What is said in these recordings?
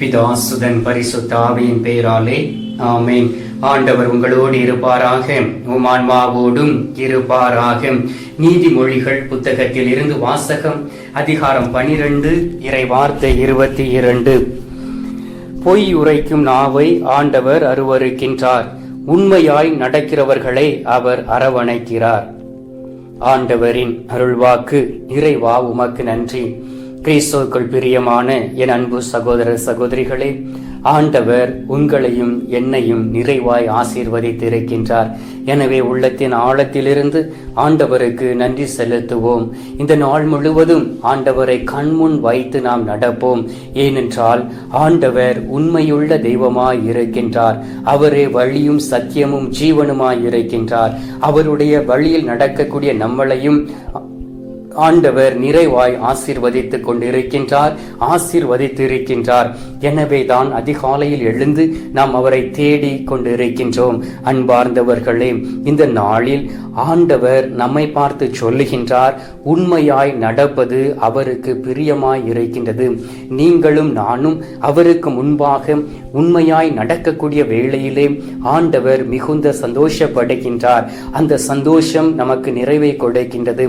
பிதாசுதன் பரிசுத்த ஆவியின் பெயராலே ஆமென். ஆண்டவர் உங்களோடு இருப்பாராக, உம் ஆன்மாவோடும் இருப்பாராக. நீதிமொழிகள் புத்தகத்தில் இருந்து வாசகம், அதிகாரம் 12, இறை வார்த்தை 22. பொய் உரைக்கும் நாவை ஆண்டவர் அருவருக்கின்றார், உண்மையாய் நடக்கிறவர்களை அவர் அரவணைக்கிறார். ஆண்டவரின் அருள்வாக்கு. இறைவா உமக்கு நன்றி. கிறிஸ்துவுக்குள் பிரியமான என் அன்பு சகோதர சகோதரிகளே, ஆண்டவர் உங்களையும் என்னையும் நிறைவாய் ஆசீர்வதித்திருக்கின்றார். எனவே உள்ளத்தின் ஆழத்திலிருந்து ஆண்டவருக்கு நன்றி செலுத்துவோம். இந்த நாள் முழுவதும் ஆண்டவரை கண்முன் வைத்து நாம் நடப்போம். ஏனென்றால் ஆண்டவர் உண்மையுள்ள தெய்வமாய் இருக்கின்றார். அவரே வழியும் சத்தியமும் ஜீவனுமாய் இருக்கின்றார். அவருடைய வழியில் நடக்கக்கூடிய நம்மளையும் ஆண்டவர் நிறைவாய் ஆசீர்வதித்துக் கொண்டிருக்கின்றார், ஆசீர்வதித்திருக்கின்றார். எனவே தான் அதிகாலையில் எழுந்து நாம் அவரை தேடி கொண்டிருக்கின்றோம். அன்பார்ந்தவர்களே, இந்த நாளில் ஆண்டவர் நம்மை பார்த்து சொல்லுகின்றார், உண்மையாய் நடப்பது அவருக்கு பிரியமாய் இருக்கின்றது. நீங்களும் நானும் அவருக்கு முன்பாக உண்மையாய் நடக்கக்கூடிய வேளையிலே ஆண்டவர் மிகுந்த சந்தோஷப்படுகின்றார். அந்த சந்தோஷம் நமக்கு நிறைவை கொடுக்கின்றது.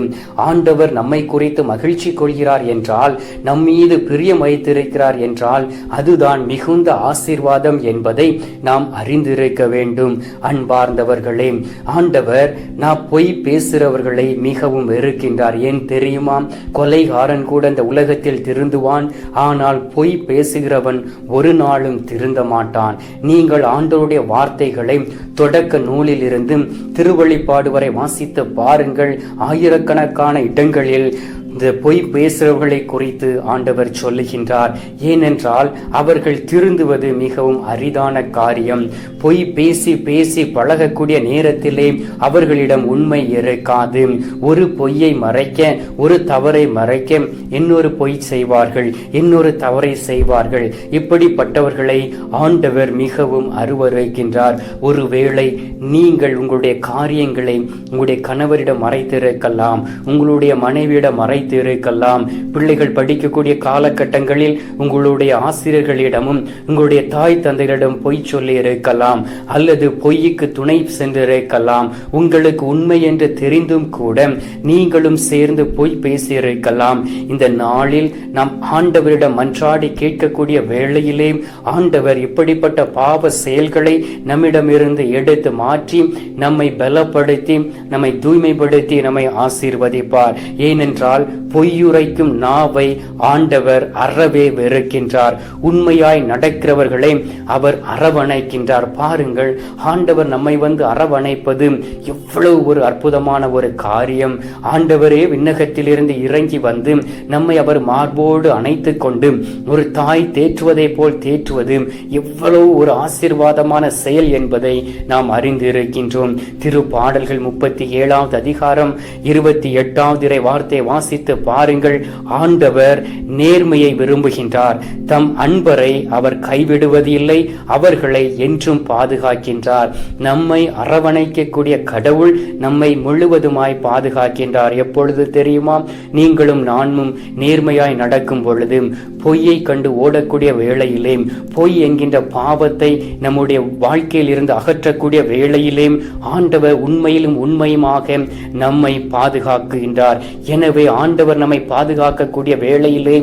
ஆண்டவர் நம்மை குறித்து மகிழ்ச்சி கொள்கிறார் என்றால், நம் மீது பிரியம் வைத்திருக்கிறார் என்றால், அதுதான் மிகுந்த ஆசீர்வாதம் என்பதை நாம் அறிந்திருக்க வேண்டும். அன்பார்ந்தவர்களே, ஆண்டவர் நான் பொய் பேசுகிறவர்களை மிகவும் வெறுக்கின்றார். ஏன் தெரியுமா? கொலைகாரன் கூட இந்த உலகத்தில் திருந்துவான், ஆனால் பொய் பேசுகிறவன் ஒரு நாளும் திருந்த மாட்டான். நீங்கள் ஆண்டவருடைய வார்த்தைகளை தொடக்க நூலில் இருந்து திருவெளிப்பாடு வரை வாசித்து பாருங்கள். ஆயிரக்கணக்கான இடங்களில் இந்த பொய் பேசுகிறவர்களை குறித்து ஆண்டவர் சொல்லுகின்றார். ஏனென்றால் அவர்கள் திருந்துவது மிகவும் அரிதான காரியம். பொய் பேசி பேசி பழகக்கூடிய நேரத்திலே அவர்களிடம் உண்மை இருக்காது. ஒரு பொய்யை மறைக்க, ஒரு தவறை மறைக்க இன்னொரு பொய் செய்வார்கள், இன்னொரு தவறை செய்வார்கள். இப்படிப்பட்டவர்களை ஆண்டவர் மிகவும் அருவருக்கின்றார். ஒருவேளை நீங்கள் உங்களுடைய காரியங்களை உங்களுடைய கணவரிடம் மறைத்திருக்கலாம், உங்களுடைய மனைவியிடம் இருக்கலாம், பிள்ளைகள் படிக்கக்கூடிய காலகட்டங்களில் உங்களுடைய ஆசிரியர்களிடமும் உங்களுடைய தாய் தந்தைகளிடம் பொய் சொல்லி இருக்கலாம், அல்லது பொய்க்கு துணை சென்றிருக்கலாம். உங்களுக்கு உண்மை என்று தெரிந்தும் கூட நீங்களும் சேர்ந்து பொய் பேசியிருக்கலாம். இந்த நாளில் நாம் ஆண்டவரிடம் மன்றாடி கேட்கக்கூடிய வேளையிலே ஆண்டவர் இப்படிப்பட்ட பாவ செயல்களை நம்மிடமிருந்து எடுத்து மாற்றி நம்மை பலப்படுத்தி, நம்மை தூய்மைப்படுத்தி, நம்மை ஆசீர்வதிப்பார். ஏனென்றால் பொய்யுரைக்கும் நாவை ஆண்டவர் அறவே வெறுக்கின்றார். உண்மையாய் நடக்கிறவர்களை அவர் அரவணைக்கின்றார். பாருங்கள், ஆண்டவர் நம்மை வந்து அரவணைப்பது எவ்வளவு ஒரு அற்புதமான ஒரு காரியம். ஆண்டவரே விண்ணகத்திலிருந்து இறங்கி வந்து நம்மை அவர் மார்போடு அணைத்து கொண்டு ஒரு தாய் தேற்றுவதை போல் தேற்றுவது எவ்வளவு ஒரு ஆசீர்வாதமான செயல் என்பதை நாம் அறிந்திருக்கின்றோம். திருப்பாடல்கள் 37வது அதிகாரம் 28வது இறை வார்த்தை வாசித்து பாருங்கள். ஆண்டவர் நேர்மையை விரும்புகின்றார். தம் அன்பரை அவர் கைவிடுவதில்லை, அவர்களை என்றும் பாதுகாக்கின்றார். நம்மை அரவணைக்கக்கூடிய கடவுள் நம்மை முழுவதுமாய் பாதுகாக்கின்றார். எப்பொழுது தெரியுமா? நீங்களும் நானும் நேர்மையாய் நடக்கும் பொழுது, பொய்யை கண்டு ஓடக்கூடிய வேளையிலே, பொய் என்கின்ற பாவத்தை நம்முடைய வாழ்க்கையில் இருந்து அகற்றக்கூடிய வேளையிலே ஆண்டவர் உண்மையிலும் உண்மையுமாக நம்மை பாதுகாக்குகின்றார். எனவே ஆண்டவர் நம்மை பாதுகாக்கக்கூடிய வேளையிலே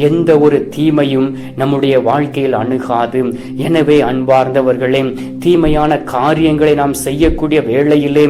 எந்த ஒரு தீமையும் நம்முடைய வாழ்க்கையில் அணுகாது. எனவே அன்பார்ந்தவர்களே, தீமையான காரியங்களை நாம் செய்யக்கூடிய வேளையிலே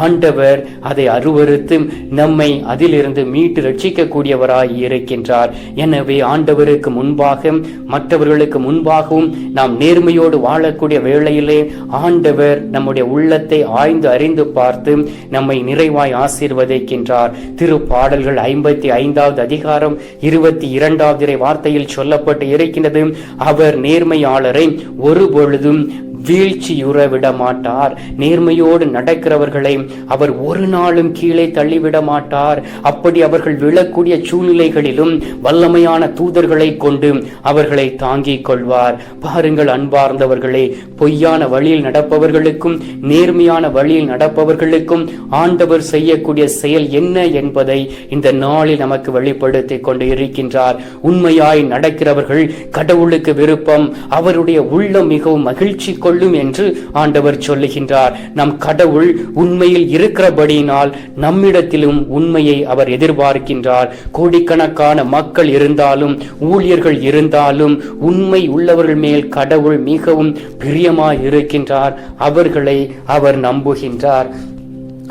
ஆண்டவர் அதை அருவருத்து நம்மை அதிலிருந்து மீட்டு ரட்சிக்கக்கூடியவராய் இருக்கின்றார். எனவே ஆண்டவருக்கு முன்பாக, மற்றவர்களுக்கு முன்பாகவும் நாம் நேர்மையோடு வாழக்கூடிய வேளையிலே ஆண்டவர் நம்முடைய உள்ளத்தை ஆய்ந்து அறிந்து பார்த்து நம்மை நிறைவாய் ஆசீர்வதிக்கின்றார். திருப்பாடல்கள் 55வது அதிகாரம் 22வது வார்த்தையில் சொல்லப்பட்டு இருக்கின்றது, அவர் நேர்மையாளரை ஒருபொழுதும் வீழ்ச்சியுற விட மாட்டார். நேர்மையோடு நடக்கிறவர்களை அவர் ஒரு நாளும் கீழே தள்ளிவிட மாட்டார். அப்படி அவர்கள் விழக்கூடிய சூழ்நிலைகளிலும் வல்லமையான தூதர்களை கொண்டு அவர்களை தாங்கிக் கொள்வார். பாருங்கள் அன்பார்ந்தவர்களே, பொய்யான வழியில் நடப்பவர்களுக்கும் நேர்மையான வழியில் நடப்பவர்களுக்கும் ஆண்டவர் செய்யக்கூடிய செயல் என்ன என்பதை இந்த நாளில் நமக்கு வெளிப்படுத்தி கொண்டு இருக்கின்றார். உண்மையாய் நடக்கிறவர்கள் கடவுளுக்கு விருப்பம், அவருடைய உள்ளம் மிகவும் மகிழ்ச்சி கொள்ளும் என்று ஆண்டவர் சொல்லுகின்றார். நம் கடவுள் உண்மையில் இருக்கிறபடியினால் நம்மிடத்திலும் உண்மையை அவர் எதிர்பார்க்கின்றார். கோடிக்கணக்கான மக்கள் இருந்தாலும் ஊழியர்கள் இருந்தாலும் உண்மை உள்ளவர்கள் மேல் கடவுள் மிகவும் பிரியமாய் இருக்கின்றார். அவர்களை அவர் நம்புகின்றார்.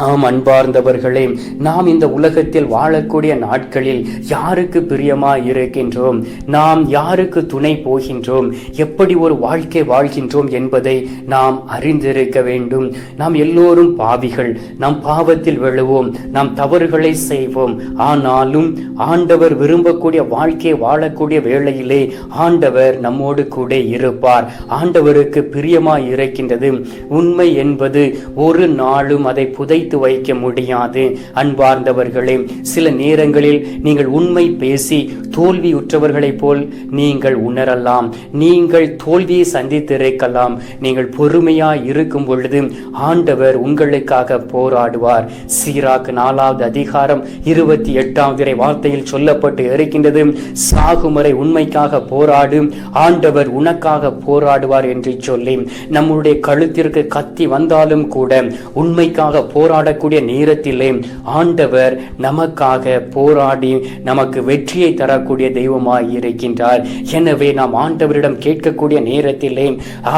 ஆம் அன்பார்ந்தவர்களே, நாம் இந்த உலகத்தில் வாழக்கூடிய நாட்களில் யாருக்கு பிரியமாய் இருக்கின்றோம், நாம் யாருக்கு துணை போகின்றோம், எப்படி ஒரு வாழ்க்கை வாழ்கின்றோம் என்பதை நாம் அறிந்திருக்க வேண்டும். நாம் எல்லோரும் பாவிகள், நாம் பாவத்தில் விழுவோம், நாம் தவறுகளை செய்வோம். ஆனாலும் ஆண்டவர் விரும்பக்கூடிய வாழ்க்கை வாழக்கூடிய வேளையிலே ஆண்டவர் நம்மோடு கூட இருப்பார். ஆண்டவருக்கு பிரியமாய் இருக்கின்றது. உண்மை என்பது ஒரு நாளும் அதை புதைத்து வைக்க முடியாது. அன்பார்ந்தவர்களே, சில நேரங்களில் நீங்கள் உண்மை பேசி தோல்வியுற்றவர்களைப் போல் நீங்கள் உணரலாம். நீங்கள் தோல்வியை சந்தித்திருக்கலாம். நீங்கள் பொறுமையாய் இருக்கும் பொழுது ஆண்டவர் உங்களுக்காக போராடுவார். சீராக்கு 4வது அதிகாரம் 28வது வார்த்தையில் சொல்லப்பட்டு இருக்கின்றது, சாகுமறை உண்மைக்காக போராடும், ஆண்டவர் உனக்காக போராடுவார் என்று சொல்லி நம்முடைய கழுத்திற்கு கத்தி வந்தாலும் கூட உண்மைக்காக போராடக்கூடிய நேரத்திலே ஆண்டவர் நமக்காக போராடி நமக்கு வெற்றியை தரக்கூடிய தெய்வமாய் இருக்கின்றார். எனவே நாம் ஆண்டவரிடம் கேட்கக்கூடிய நேரத்திலே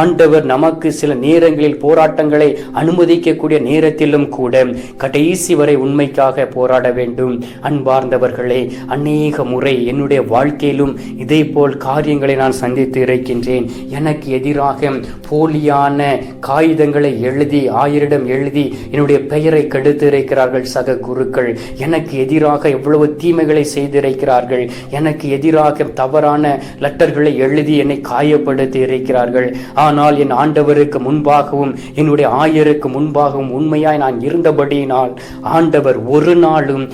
ஆண்டவர் நமக்கு சில நேரங்களில் போராட்டங்களை அனுமதிக்கக்கூடிய நேரத்திலும் கூட கடைசி வரை உண்மைக்காக போராட வேண்டும். அன்பார்ந்தவர்களே, அநேக முறை என்னுடைய வாழ்க்கையிலும் இதே போல் காரியங்களை நான் சந்தித்து இருக்கின்றேன். எனக்கு எதிராக போலியான காகிதங்களை எழுதி 1000 எழுதி என்னுடைய பெயரை கெடுத்து இருக்கிறார்கள் சக குருக்கள். எனக்கு எதிராக எவ்வளவு தீமைகளை செய்திருக்கிறார்கள். எனக்கு எதிராக தவறான லெட்டர்களை எழுதி என்னை காயப்படுத்தி இருக்கிறார்கள். ஆனால் என் ஆண்டவருக்கு முன்பாகவும் என்னுடைய ஆயருக்கு முன்பாகவும் உண்மையாய் நான் இருந்தபடியினால் ஆண்டவர் ஒரு நாளும்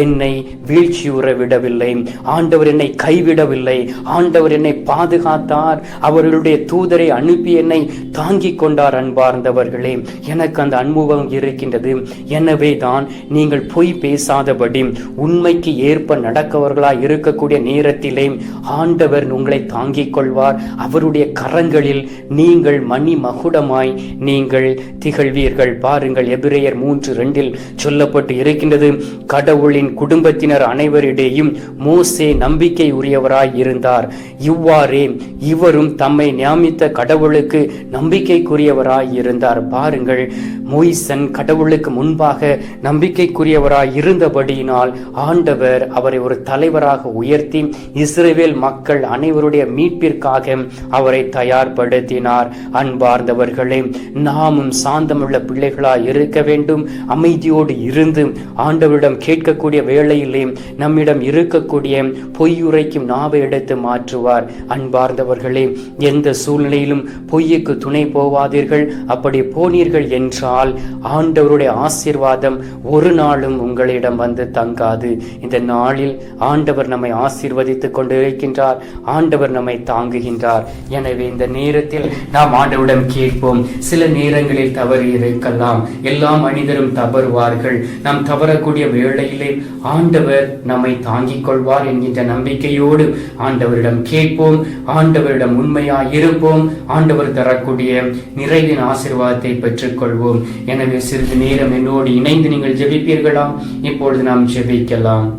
என்னை வீழ்ச்சியுற விடவில்லை. ஆண்டவர் என்னை கைவிடவில்லை. ஆண்டவர் என்னை பாதுகாத்தார். அவர்களுடைய தூதரை அனுப்பி என்னை தாங்கிக் கொண்டார். அன்பார்ந்தவர்களே, எனக்கு அந்த அனுபவம் இருக்கின்றது. எனவே தான் நீங்கள் பொய் பேசாதபடி உண்மைக்கு ஏற்ப நடக்கவர்களாய் இருக்கக்கூடிய நேரத்திலே ஆண்டவர் உங்களை தாங்கிக் கொள்வார். அவருடைய கரங்களில் நீங்கள் மணி மகுடமாய் நீங்கள் திகழ்வீர்கள். பாருங்கள், எபிரேயர் 3:2 சொல்லப்பட்டு இருக்கின்றது, கடவுளின் குடும்பத்தினர் அனைவரிடையும் மோசே நம்பிக்கை உரியவராய் இருந்தார். இவ்வாறே இவரும் தம்மை நியமித்த கடவுளுக்கு நம்பிக்கைக்குரியவராய் இருந்தார். பாருங்கள், மோய்சன் கடவுளுக்கு முன்பாக நம்பிக்கைக்குரியவராய் இருந்தபடியினால் ஆண்டவர் அவரை ஒரு தலைவராக உயர்த்தி இஸ்ரவேல் மக்கள் அனைவருடைய மீட்பிற்காக அவரை தயார்படுத்தினார். அன்பார்ந்தவர்களே, நாமும் சாந்தமுள்ள பிள்ளைகளாய் இருக்க வேண்டும். அமைதியோடு இருந்து ஆண்டவரிடம் கேட்கக்கூடிய வேளையிலே நம்மிடம் இருக்கக்கூடிய பொய்யுரைக்கும் நாவை எடுத்து மாற்றுவார். அன்பார்ந்தவர்களே, எந்த சூழ்நிலையிலும் பொய்யுக்கு துணை போவாதீர்கள். அப்படி போனீர்கள் என்றால் ஆண்டவருடைய ஆசீர்வாதம் ஒரு நாளும் உங்களிடம் வந்து தங்காது. இந்த நாளில் ஆண்டவர் நம்மை ஆசீர்வதித்துக் கொண்டு இருக்கின்றார். ஆண்டவர் நம்மை தாங்குகின்றார். எனவே இந்த நேரத்தில் நாம் ஆண்டவரிடம் கேட்போம். சில நேரங்களில் தவறு இருக்கலாம். எல்லா மனிதரும் தவறுவார்கள். நாம் தவறக்கூடிய வேளையிலே ஆண்டவர் நம்மை தாங்கிக் கொள்வார் என்கின்ற நம்பிக்கையோடு ஆண்டவரிடம் கேட்போம். ஆண்டவரிடம் உண்மையாய் இருப்போம். ஆண்டவர் தரக்கூடிய நிறைவின் ஆசீர்வாதத்தை பெற்றுக் கொள்வோம். எனவே சிறிது நேரம் என்னோடு இணைந்து நீங்கள் ஜெபிப்பீர்களா? இப்பொழுது நாம் ஜெபிக்கலாம்.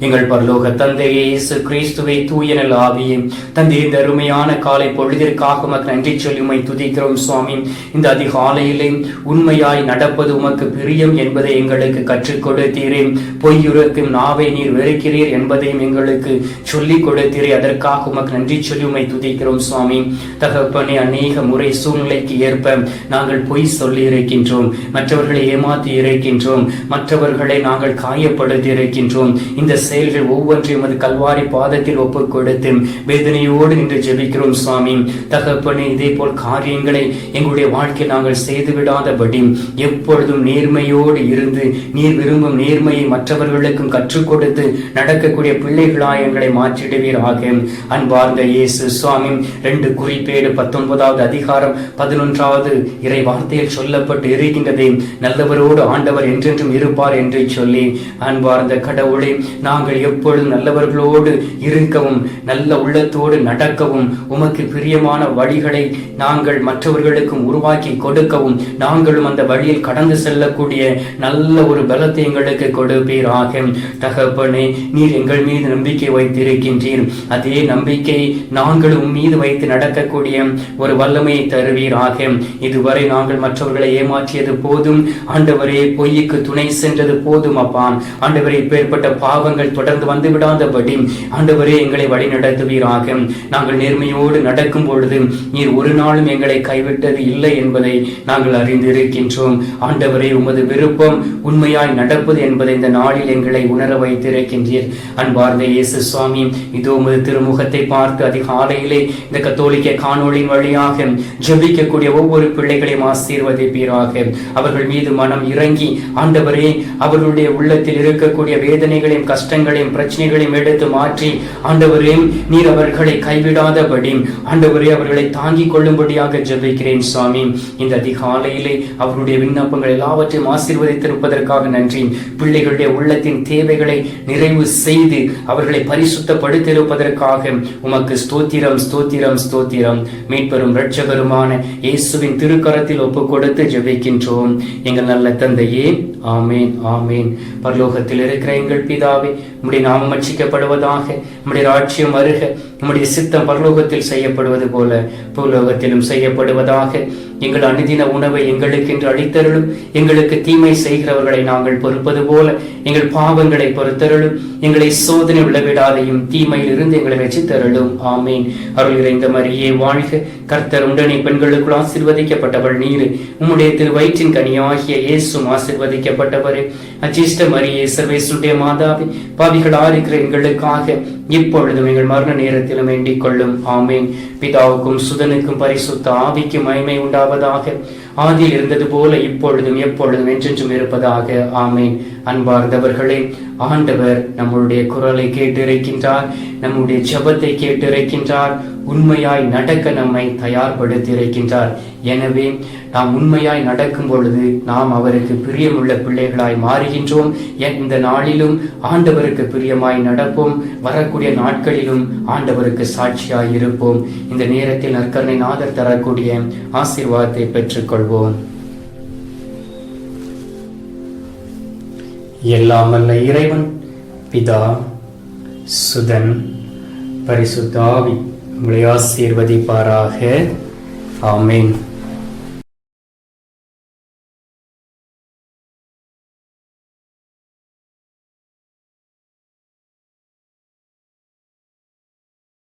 எங்கள் பரலோக தந்தையே, இயேசு கிறிஸ்துவை தூய நல் ஆவியே, தந்தை, இந்த அருமையான காலை பொழுதிற்காக உமக்கு நன்றி சொல்லி உம்மை துதிக்கிறோம் சுவாமி. இந்த அதிகாலையிலே உண்மையாய் நடப்பது உமக்கு பிரியம் என்பதை எங்களுக்கு கற்றுக் கொடுத்தீரே. பொய்யுரைக்கும் நாவை நீர் வெறுக்கிறீர் என்பதையும் எங்களுக்கு சொல்லிக் கொடுத்தீரே. அதற்காக உமக்கு நன்றி சொல்லி உம்மை துதிக்கிறோம் சுவாமி. தகப்பனே, அநேக முறை சூழ்நிலைக்கு ஏற்ப நாங்கள் பொய் சொல்லி இருக்கின்றோம், மற்றவர்களை ஏமாற்றி இருக்கின்றோம், மற்றவர்களை நாங்கள் காயப்படுத்தி இருக்கின்றோம். இந்த செயல்கள் ஒவ்வொன்றையும் அது கல்வாரி பாதத்தில் ஒப்புக் கொடுத்து வேதனையோடு நின்று ஜெபிக்கிறோம் சுவாமி. தகப்பனே, இதே போல் காரியங்களை எங்களுடைய வாழ்க்கையில் நாங்கள் செய்துவிடாதபடி எப்பொழுதும் நேர்மையோடு இருந்து நீர் விரும்பும் நேர்மையை மற்றவர்களுக்கும் கற்றுக் கொடுத்து நடக்கக்கூடிய பிள்ளைகளாய் எங்களை மாற்றிடுவீராக. அன்பார்ந்த இயேசு சுவாமி, 2 குறிப்பேடு 19வது அதிகாரம் 11வது இறை வார்த்தையில் சொல்லப்பட்டு இருக்கின்றதே, நல்லவரோடு ஆண்டவர் என்றென்றும் இருப்பார் என்று சொல்லி. அன்பார்ந்த கடவுளே, நாங்கள் எப்பொழுதும் நல்லவர்களோடு இருக்கவும் நல்ல உள்ளத்தோடு நடக்கவும் உமக்கு பிரியமான வழிகளை நாங்கள் மற்றவர்களுக்கும் உருவாக்கி கொடுக்கவும் நாங்களும் அந்த வழியில் கடந்து செல்லக்கூடிய நல்ல ஒரு பலத்தை எங்களுக்கு கொடுப்பீராக. தகப்பனே, நீர் எங்கள் மீது நம்பிக்கை வைத்திருக்கின்றீர். அதே நம்பிக்கை நாங்கள் உம் மீது வைத்து நடக்கக்கூடிய ஒரு வல்லமையை தருவீராக. இதுவரை நாங்கள் மற்றவர்களை ஏமாற்றியது போதும் ஆண்டவரே, பொய்யுக்கு துணை சென்றது போதும் அப்பா. ஆண்டவரே, இப்பேற்பட்ட பாவங்கள் தொடர்ந்து வந்து விடாதபடி ஆண்டவரே எங்களை வழி நடத்துவீராக. நாங்கள் நேர்மையோடு நடக்கும் பொழுது நீர் ஒரு நாளும் எங்களை கைவிட்டது இல்லை என்பதை நாங்கள் அறிந்திருக்கின்றோம். ஆண்டவரே, உமது விருப்பம் உண்மையாய் நடப்பது என்பதை இந்த நாளில் எங்களை உணர வைத்திருக்கின்றீர். அன்பார்ந்த இயேசு சுவாமி, இதோ உமது திருமுகத்தை பார்த்து அதிகாலையிலே இந்த கத்தோலிக்க காணொளியின் வழியாக ஜெபிக்கக்கூடிய ஒவ்வொரு பிள்ளைகளையும் ஆசீர்வதிப்பீராக. அவர்கள் மீது மனம் இறங்கி ஆண்டவரே, அவர்களுடைய உள்ளத்தில் இருக்கக்கூடிய வேதனைகளையும் கஷ்டங்களையும் பிரச்சனைகளையும் எடுத்து மாற்றி ஆண்டவரே, நீர் அவர்களை கைவிடாதபடி ஆண்டவரே அவர்களை தாங்கிக் கொள்ளும்படியாக ஜெபிக்கிறேன் சுவாமி. இந்த அதிகாலையிலே அவருடைய விண்ணப்பங்கள் எல்லாவற்றையும் ஆசீர்வதித்திருப்பதற்காக நன்றி. பிள்ளைகளுடைய உள்ளத்தின் தேவைகளை நிறைவு செய்து அவர்களை பரிசுத்தப்படுத்தியிருப்பதற்காக உமக்கு ஸ்தோத்திரம், ஸ்தோத்திரம், ஸ்தோத்திரம். மீட்பெரும் இரட்சகருமான இயேசுவின் திருக்கரத்தில் ஒப்புக் கொடுத்து ஜெபிக்கின்றோம் எங்கள் நல்ல தந்தையே. ஆமேன், ஆமேன். பரலோகத்தில் இருக்கிற எங்கள் பிதாவே, உம்முடைய நாமம் அர்ச்சிக்கப்படுவதாக, உம்முடைய ராஜ்யம் வருக, உம்முடைய சித்தம் பரலோகத்தில் செய்யப்படுவது போல பூலோகத்திலும் செய்யப்படுவதாக. எங்கள் அனுதின உணவை எங்களுக்கு என்று அளித்தருளும். எங்களுக்கு தீமை செய்கிறவர்களை நாங்கள் பொறுப்பது போல எங்கள் பாவங்களை பொறுத்தருளும். எங்களை சோதனை விளவிடாதையும் தீமையில் இருந்து எங்களை ரட்சித்தருளும். ஆமேன். அருள் நிறைந்த மரியே வாழ்க, கர்த்தர் உடனே பெண்களுக்குள் ஆசீர்வதிக்கப்பட்டவள் நீர். உம்முடைய திரு வயிற்றின் கனியாகிய இயேசுவும் ஆசீர்வதிக்கப்பட்டவரே. அச்சிஷ்ட மரியே, சர்வேசுடைய மாதாவே, பாவிகளா இருக்கிற எங்களுக்காக இப்பொழுதும் எங்கள் மரண நேரத்திலும் வேண்டிக் கொள்ளும். ஆமேன். பிதாவுக்கும் சுதனுக்கும் பரிசுத்த ஆவிக்கும் மகிமை உண்டாவதாக. ஆதியில் இருந்தது போல இப்பொழுதும் எப்பொழுதும் என்றென்றும் இருப்பதாக. ஆமேன். அன்பார்ந்தவர்களே, ஆண்டவர் நம்முடைய குரலை கேட்டிருக்கின்றார், நம்முடைய ஜெபத்தை கேட்டிருக்கின்றார். உண்மையாய் நடக்க நம்மை தயார்படுத்தி இருக்கின்றார். எனவே நாம் உண்மையாய் நடக்கும் பொழுது நாம் அவருக்கு பிரியமுள்ள பிள்ளைகளாய் மாறுகின்றோம். இந்த நாளிலும் ஆண்டவருக்கு பிரியமாய் நடப்போம். வரக்கூடிய நாட்களிலும் ஆண்டவருக்கு சாட்சியாய் இருப்போம். இந்த நேரத்தில் நற்கருணை நாதர் தரக்கூடிய ஆசீர்வாதத்தை பெற்றுக்கொள்வோம். எல்லாம் வல்ல இறைவன் பிதா, சுதன், பரிசுத்த ஆவி உங்களை ஆசீர்வதிப்பாராக. ஆமேன்.